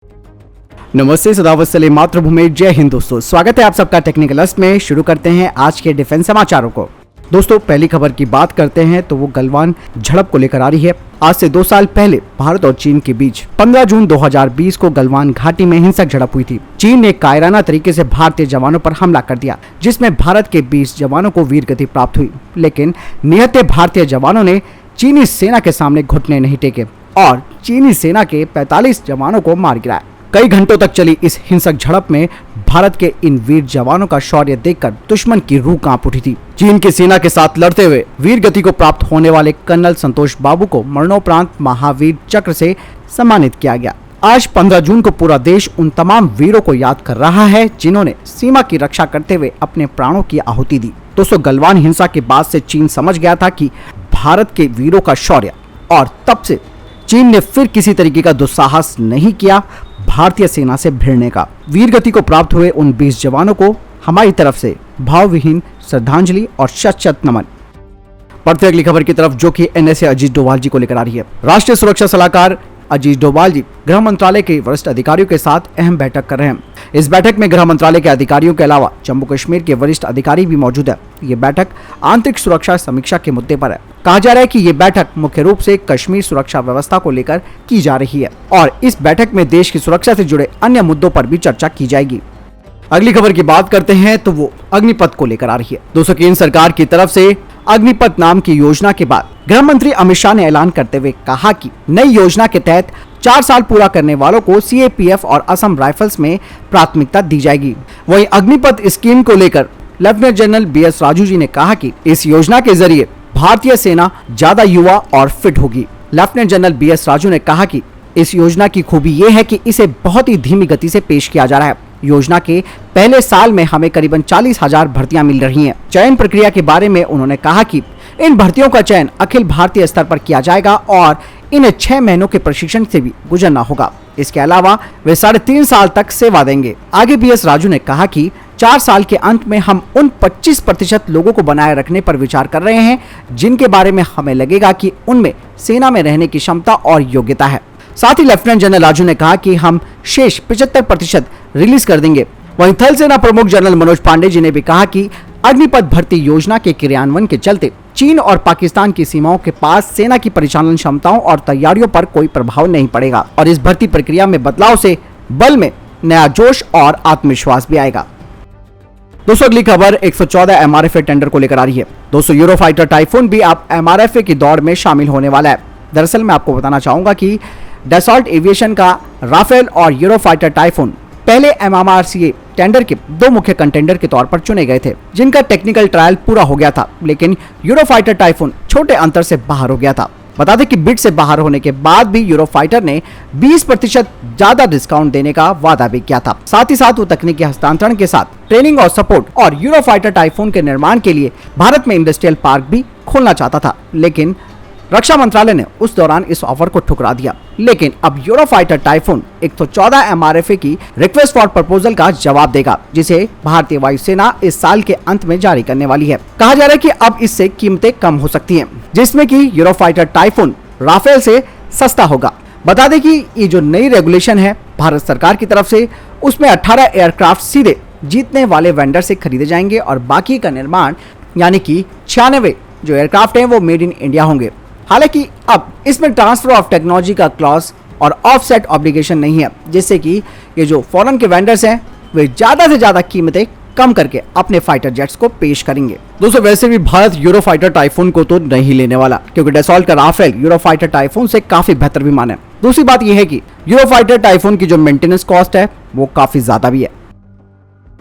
नमस्ते, सदावत सले मातृभूमि, जय हिंद दोस्तों। स्वागत है आप सबका टेक्निकल अस्ट में। शुरू करते हैं आज के डिफेंस समाचारों को। दोस्तों, पहली खबर की बात करते हैं तो वो गलवान झड़प को लेकर आ रही है। आज से 2 साल पहले भारत और चीन के बीच 15 जून 2020 को गलवान घाटी में हिंसक झड़प हुई थी। चीन ने कायराना तरीके से भारतीय जवानों पर हमला कर दिया, जिसमें भारत के 20 जवानों को वीरगति प्राप्त हुई। लेकिन निहत्थे भारतीय जवानों ने चीनी सेना के सामने घुटने नहीं टेके और चीनी सेना के 45 जवानों को मार गिराया। कई घंटों तक चली इस हिंसक झड़प में भारत के इन वीर जवानों का शौर्य देखकर दुश्मन की रूह कांप उठी थी। चीन की सेना के साथ लड़ते हुए वीर गति को प्राप्त होने वाले कर्नल संतोष बाबू को मरणोपरांत महावीर चक्र से सम्मानित किया गया। आज 15 जून को पूरा देश उन तमाम वीरों को याद कर रहा है जिन्होंने सीमा की रक्षा करते हुए अपने प्राणों की आहुति दी। दोस्तों, गलवान हिंसा के बाद से चीन समझ गया था कि भारत के वीरों का शौर्य, और तब से चीन ने फिर किसी तरीके का दुस्साहस नहीं किया भारतीय सेना से भिड़ने का। वीर गति को प्राप्त हुए उन 20 जवानों को हमारी तरफ से भावविहीन श्रद्धांजलि और शत-शत नमन। बढ़ते अगली खबर की तरफ, जो कि एनएसए अजीत डोभाल जी को लेकर आ रही है। राष्ट्रीय सुरक्षा सलाहकार अजीत डोभाल जी गृह मंत्रालय के वरिष्ठ अधिकारियों के साथ अहम बैठक कर रहे हैं। इस बैठक में गृह मंत्रालय के अधिकारियों के अलावा जम्मू कश्मीर के वरिष्ठ अधिकारी भी मौजूद है। ये बैठक आंतरिक सुरक्षा समीक्षा के मुद्दे पर है। कहा जा रहा है कि ये बैठक मुख्य रूप से कश्मीर सुरक्षा व्यवस्था को लेकर की जा रही है और इस बैठक में देश की सुरक्षा से जुड़े अन्य मुद्दों पर भी चर्चा की जाएगी। अगली खबर की बात करते हैं तो वो अग्निपथ को लेकर आ रही है। दोस्तों, केंद्र सरकार की तरफ से अग्निपथ नाम की योजना के बाद गृह मंत्री अमित शाह ने ऐलान करते हुए कहा कि नई योजना के तहत 4 साल पूरा करने वालों को सीएपीएफ और असम राइफल्स में प्राथमिकता दी जाएगी। वहीं अग्निपथ स्कीम को लेकर lieutenant general BS Raju ji ने कहा कि इस योजना के जरिए भारतीय सेना ज्यादा युवा और फिट होगी। लेफ्टिनेंट जनरल बीएस राजू ने कहा कि इस योजना की खूबी ये है कि इसे बहुत ही धीमी गति से पेश किया जा रहा है। योजना के पहले साल में हमें करीबन 40,000 भर्तियां मिल रही हैं। चयन प्रक्रिया के बारे में उन्होंने कहा कि इन भर्तियों का चयन अखिल भारतीय स्तर पर किया जाएगा और इन्हें 6 महीनों के प्रशिक्षण से भी गुजरना होगा। इसके अलावा वे 3.5 साल तक सेवा देंगे। आगे बीएस राजू ने कहा कि 4 साल के अंत में हम उन 25% लोगों को बनाए रखने पर विचार कर रहे हैं जिनके बारे में हमें लगेगा कि उनमें सेना में रहने की क्षमता और योग्यता है। साथ ही लेफ्टिनेंट जनरल राजू ने कहा कि हम शेष 75% रिलीज कर देंगे। वहीं थल सेना प्रमुख जनरल मनोज पांडे जी ने भी कहा कि अग्निपथ भर्ती योजना के क्रियान्वयन के चलते चीन और पाकिस्तान की सीमाओं के पास सेना की परिचालन क्षमताओं और तैयारियों पर कोई प्रभाव नहीं पड़ेगा और इस भर्ती प्रक्रिया में बदलाव से बल में नया जोश और आत्मविश्वास भी आएगा। दोस्तों, अगली खबर 114 एमआरएफए टेंडर को लेकर आ रही है। दोस्तों, यूरोफाइटर टाइफून भी अब एमआरएफए की दौड़ में शामिल होने वाला है। दरअसल मैं आपको बताना चाहूंगा कि डसॉल्ट एविएशन का राफेल और यूरोफाइटर टाइफून पहले एमआरसीए टेंडर के 2 मुख्य कंटेंडर के तौर पर चुने गए थे, जिनका टेक्निकल ट्रायल पूरा हो गया था। लेकिन यूरोफाइटर टाइफून छोटे अंतर से बाहर हो गया था। बता दें कि बिड से बाहर होने के बाद भी यूरोफाइटर ने 20% ज्यादा डिस्काउंट देने का वादा भी किया था। साथ ही साथ वो तकनीकी हस्तांतरण के साथ ट्रेनिंग और सपोर्ट और यूरोफाइटर टाइफून के निर्माण के लिए भारत में इंडस्ट्रियल पार्क भी खोलना चाहता था, लेकिन रक्षा मंत्रालय ने उस दौरान इस ऑफर को ठुकरा दिया। लेकिन अब यूरोफाइटर टाइफून 114 एमआरएफए की रिक्वेस्ट फॉर प्रपोजल का जवाब देगा, जिसे भारतीय वायुसेना इस साल के अंत में जारी करने वाली है। कहा जा रहा है कि अब इससे कीमतें कम हो सकती हैं, जिसमें कि यूरोफाइटर टाइफून राफेल से सस्ता होगा। बता दें कि ये जो नई रेगुलेशन है भारत सरकार की तरफ से, उसमें 18 एयरक्राफ्ट सीधे जीतने वाले वेंडर से खरीदे जाएंगे और बाकी का निर्माण यानी कि 96 जो एयरक्राफ्ट हैं वो मेड इन इंडिया होंगे। हालांकि अब इसमें ट्रांसफर ऑफ टेक्नोलॉजी का क्लॉज और ऑफसेट ऑब्लिगेशन नहीं है, जिससे कि ये जो फॉरेन के वेंडर्स हैं वे ज्यादा से ज्यादा कीमतें कम करके अपने फाइटर जेट्स को पेश करेंगे। दोस्तों, वैसे भी भारत यूरोफाइटर टाइफून को तो नहीं लेने वाला, क्योंकि डसॉल्ट का राफेल यूरोफाइटर टाइफून से काफी बेहतर विमान है। दूसरी बात यह है कि यूरोफाइटर टाइफून की जो मेंटेनेंस कॉस्ट है वो काफी ज्यादा भी है।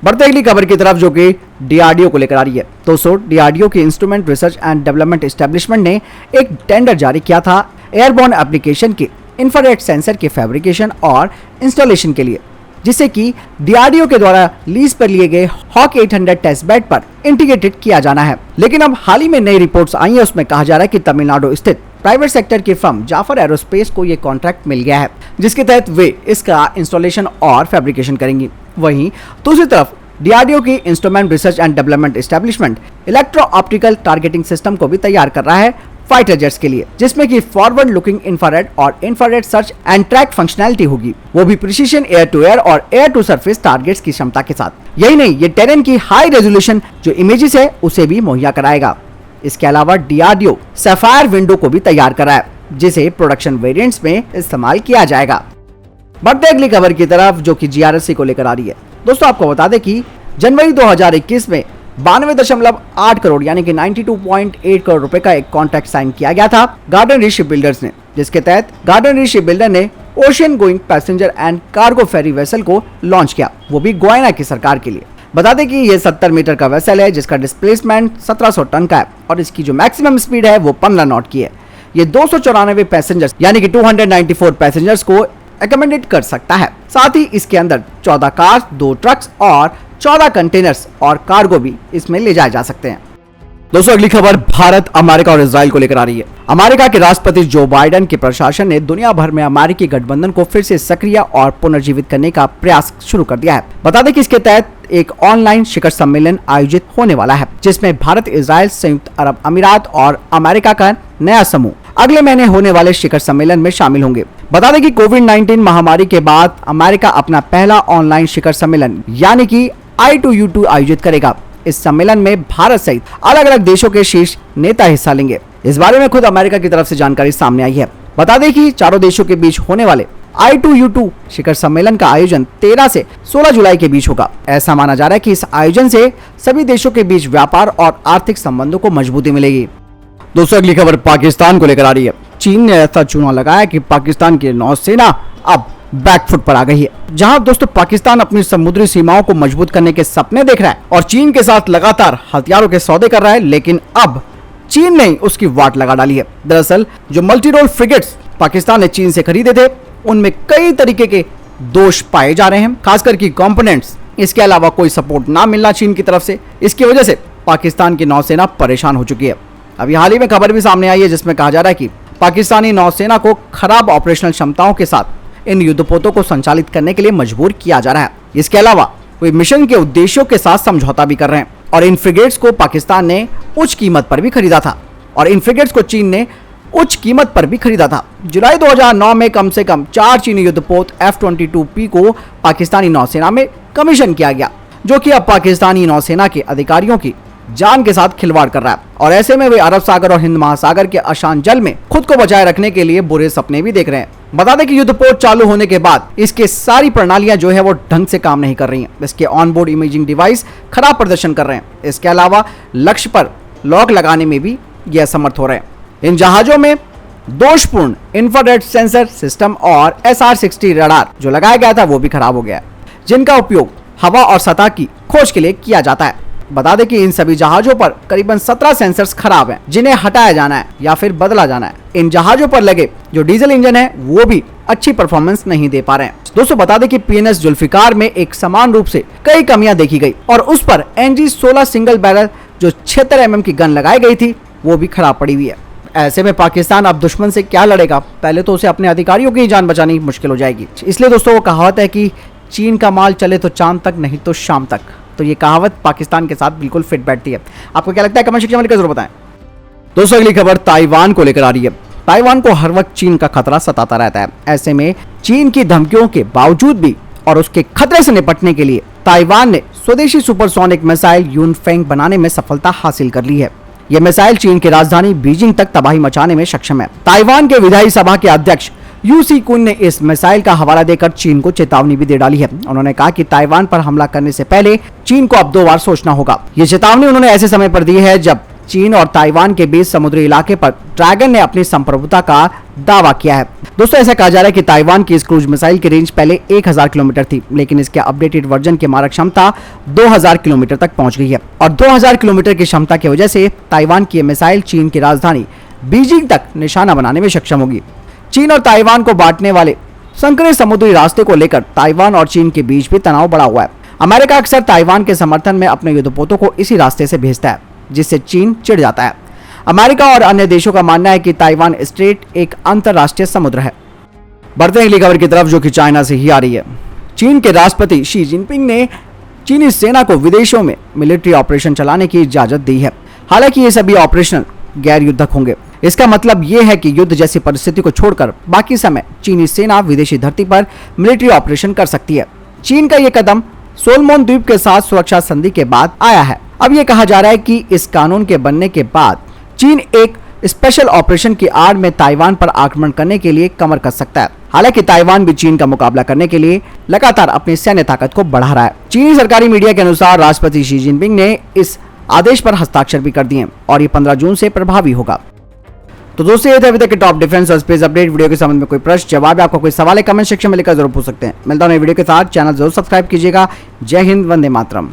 बढ़ते अगली खबर की तरफ, जो कि डीआरडीओ को लेकर आ रही है। दोस्तों, डीआरडीओ के instrument research and development establishment ने एक टेंडर जारी किया था एयरबोर्न एप्लीकेशन के इंफ्रारेड सेंसर के फैब्रिकेशन और इंस्टॉलेशन के लिए, जिसे कि डीआरडीओ के द्वारा लीज पर लिए गए हॉक 800 टेस्ट बेड पर इंटीग्रेटेड किया जाना है। लेकिन अब हाल ही में नई रिपोर्ट्स आई है, उसमें कहा जा रहा है कि तमिलनाडु स्थित प्राइवेट सेक्टर की फर्म जाफर एरोस्पेस को ये कॉन्ट्रैक्ट मिल गया है, जिसके तहत वे इसका इंस्टॉलेशन और फैब्रिकेशन करेंगी। वहीं दूसरी तरफ डीआरडीओ की instrument research and development establishment electro optical targeting system को भी तैयार कर रहा है फाइटर जेट्स के लिए, जिसमें कि फॉरवर्ड लुकिंग इंफ्रारेड और infrared search and track functionality होगी, वो भी प्रिसीजन एयर टू एयर और एयर टू सरफेस टारगेट्स की क्षमता के साथ। यही नहीं, ये टेरेन की हाई रेजोल्यूशन जो इमेजेस है उसे भी मुहैया कराएगा। इसके अलावा डीआरडीओ सैफायर विंडो को भी तैयार करा है, जिसे प्रोडक्शन वेरिएंट्स में इस्तेमाल किया जाएगा। बढ़ते अगली खबर की तरफ, जो कि जीआरएससी को लेकर आ रही है। दोस्तों आपको बता दें कि जनवरी 2021 में 92.8 करोड़ यानी कि 92.8 करोड़ रुपए का एक कॉन्ट्रैक्ट साइन किया गया था गार्डन रीच शिप बिल्डर्स ने, जिसके तहत गार्डन रीच शिप बिल्डर ने ocean going passenger and cargo ferry vessel को लॉन्च किया, वो भी गुयाना की सरकार के लिए। बता दें कि ये 70 मीटर का वेसल है, जिसका डिस्प्लेसमेंट 1700 टन का है और इसकी जो मैक्सिमम स्पीड है वो 15 नॉट की है। ये 294 पैसेंजर्स यानी कि 294 पैसेंजर्स को एकोमोडेट कर सकता है। साथ ही इसके अंदर 14 कार, 2 ट्रक्स और 14 कंटेनर्स और कार्गो भी इसमें ले जाए जा सकते हैं। दोस्तों अगली खबर भारत, अमेरिका और इजराइल को लेकर आ रही है। अमेरिका के राष्ट्रपति जो बाइडेन के प्रशासन ने दुनिया भर में अमेरिकी गठबंधन को फिर से सक्रिय और पुनर्जीवित करने का प्रयास शुरू कर दिया है। बता दें कि इसके तहत एक ऑनलाइन शिखर सम्मेलन आयोजित होने वाला है, जिसमें भारत, इजराइल, संयुक्त अरब अमीरात और अमेरिका का नया समूह अगले महीने होने वाले शिखर सम्मेलन में शामिल होंगे। बता दें कि कोविड-19 महामारी के बाद अमेरिका अपना पहला ऑनलाइन शिखर सम्मेलन यानी कि I2U2 आयोजित करेगा। इस सम्मेलन में भारत सहित अलग अलग देशों के शीर्ष नेता हिस्सा लेंगे। इस बारे में खुद अमेरिका की तरफ से जानकारी सामने आई है। बता दें कि चारों देशों के बीच होने वाले I2U2 शिखर सम्मेलन का आयोजन 13 से 16 जुलाई के बीच होगा। ऐसा माना जा रहा है कि इस आयोजन से सभी देशों के बीच व्यापार और आर्थिक संबंधों को मजबूती मिलेगी। दोस्तों अगली खबर पाकिस्तान को लेकर आ रही है। चीन ने ऐसा चूना लगाया कि पाकिस्तान की नौसेना अब बैकफुट पर आ गई है। जहां दोस्तों पाकिस्तान अपनी समुद्री सीमाओं को मजबूत करने के सपने देख रहा है और चीन के साथ लगातार हथियारों के सौदे कर रहा है, लेकिन अब चीन ने उसकी वाट लगा डाली है। दरअसल जो मल्टी रोल फ्रिगेट्स पाकिस्तान ने चीन से खरीदे थे, उनमें कई तरीके के दोष पाए जा रहे हैं, खासकर की कंपोनेंट्स। इसके अलावा कोई सपोर्ट ना मिलना चीन की तरफ से, इसकी वजह से पाकिस्तान की नौसेना परेशान हो चुकी है। अभी हाल ही में खबर भी सामने आई है, जिसमें कहा जा रहा है कि पाकिस्तानी नौसेना को खराब ऑपरेशनल क्षमताओं के साथ इन युद्धपोतों को संचालित करने के लिए मजबूर किया जा रहा है। इसके अलावा वे मिशन के उद्देश्यों के साथ समझौता भी कर रहे हैं और इन फ्रिगेट्स को पाकिस्तान ने उच्च कीमत पर भी खरीदा था और इन फ्रिगेट्स को चीन ने उच्च कीमत पर भी खरीदा था। जुलाई 2009 में कम से कम 4 चीनी युद्धपोत F-22P को पाकिस्तानी नौसेना में कमीशन किया गया, जो कि अब पाकिस्तानी नौसेना के अधिकारियों की जान के साथ खिलवाड़ कर रहा है और ऐसे में वे अरब सागर और हिंद महासागर के अशांत जल में खुद को बचाए रखने के लिए बुरे सपने भी देख रहे हैं। बता दें कि युद्धपोत चालू होने के बाद इसके सारी प्रणालियां जो है वो ढंग से काम नहीं कर रही हैं। इसके ऑनबोर्ड इमेजिंग डिवाइस खराब प्रदर्शन कर रहे हैं। इसके अलावा लक्ष्य पर लॉक लगाने में भी ये असमर्थ हो रहे हैं। इन जहाजों में दोषपूर्ण इंफ्रारेड सेंसर सिस्टम और SR-60 रडार जो लगाया गया था वो भी खराब हो गया है, जिनका उपयोग हवा और सतह की खोज के लिए किया जाता है। बता दें कि इन सभी जहाजों पर करीबन 17 सेंसर्स खराब हैं, जिन्हें हटाया जाना है या फिर बदला जाना है। इन जहाजों पर लगे जो डीजल इंजन है वो भी अच्छी परफॉर्मेंस नहीं दे पा रहे हैं। दोस्तों बता दें कि PNS जुल्फिकार में एक समान रूप से कई कमियां देखी गई और उस पर NG-16 सिंगल बैरल जो 76 mm की गन लगाई गई थी वो भी खराब पड़ी हुई है। ऐसे में पाकिस्तान अब दुश्मन से क्या लड़ेगा, पहले तो उसे अपने अधिकारियों की जान बचानी मुश्किल हो जाएगी। इसलिए दोस्तों वो कहावत है कि चीन का माल चले तो चांद तक, नहीं तो शाम तक। तो ये कहावत पाकिस्तान के साथ बिल्कुल फिट बैठती है। आपको क्या लगता है, कमेंट सेक्शन में लिखकर जरूर बताएं। दोस्तों अगली खबर ताइवान को लेकर आ रही है। ताइवान को हर वक्त चीन का खतरा सताता रहता है। ऐसे में चीन की धमकियों के बावजूद भी और उसके खतरे से निपटने के लिए ताइवान ने स्वदेशी सुपरसोनिक मिसाइल यूनफेंग बनाने में सफलता हासिल कर ली है। यह मिसाइल चीन की राजधानी बीजिंग तक तबाही मचाने में सक्षम है। ताइवान के विधायी सभा के अध्यक्ष यू सी कुन ने इस मिसाइल का हवाला देकर चीन को चेतावनी भी दे डाली है। उन्होंने कहा कि ताइवान पर हमला करने से पहले चीन को अब 2 बार सोचना होगा। ये चेतावनी उन्होंने ऐसे समय पर दी है जब चीन और ताइवान के बीच समुद्री इलाके पर ड्रैगन ने अपनी संप्रभुता का दावा किया है। दोस्तों ऐसा कहा जा रहा है कि ताइवान की इस क्रूज मिसाइल की रेंज पहले 1000 किलोमीटर थी, लेकिन इसके अपडेटेड वर्जन की मारक क्षमता 2000 किलोमीटर तक पहुंच गई है और 2000 किलोमीटर की क्षमता की वजह से ताइवान की मिसाइल चीन की राजधानी बीजिंग तक निशाना बनाने में सक्षम होगी। चीन और ताइवान को बांटने वाले संकरे समुद्री रास्ते को लेकर ताइवान और चीन के बीच भी तनाव बढ़ा हुआ है। अमेरिका अक्सर ताइवान के समर्थन में अपने युद्धपोतों को इसी रास्ते से भेजता है, जिससे चीन चिढ़ जाता है। अमेरिका और अन्य देशों का मानना है कि ताइवान स्ट्रेट एक अंतरराष्ट्रीय समुद्र है। बढ़ते हैं अगली खबर की तरफ, जो कि चाइना से ही आ रही है। चीन के राष्ट्रपति शी जिनपिंग ने चीनी सेना को विदेशों में मिलिट्री ऑपरेशन चलाने की इजाजत दी है। हालांकि ये सभी ऑपरेशन गैर युद्धक होंगे। इसका मतलब ये है कि युद्ध जैसी परिस्थिति को छोड़कर बाकी समय चीनी सेना विदेशी धरती पर मिलिट्री ऑपरेशन कर सकती है। चीन का ये कदम सोलमोन द्वीप के साथ सुरक्षा संधि के बाद आया है। अब ये कहा जा रहा है कि इस कानून के बनने के बाद चीन एक स्पेशल ऑपरेशन की आड़ में ताइवान पर आक्रमण करने के लिए कमर कस सकता है। हालांकि ताइवान भी चीन का मुकाबला करने के लिए लगातार अपनी सैन्य ताकत को बढ़ा रहा है। चीनी सरकारी मीडिया के अनुसार राष्ट्रपति शी जिनपिंग ने इस आदेश पर हस्ताक्षर भी कर दिए और ये 15 जून से प्रभावी होगा। तो दोस्तों ये थे अभी तक के टॉप डिफेंस और स्पेस अपडेट। वीडियो के संबंध में कोई प्रश्न जवाब या आपका कोई सवाल है कमेंट सेक्शन में लिखकर जरूर पूछ सकते हैं। मिलता हूं नई वीडियो के साथ, चैनल जरूर सब्सक्राइब कीजिएगा। जय हिंद, वंदे मातरम।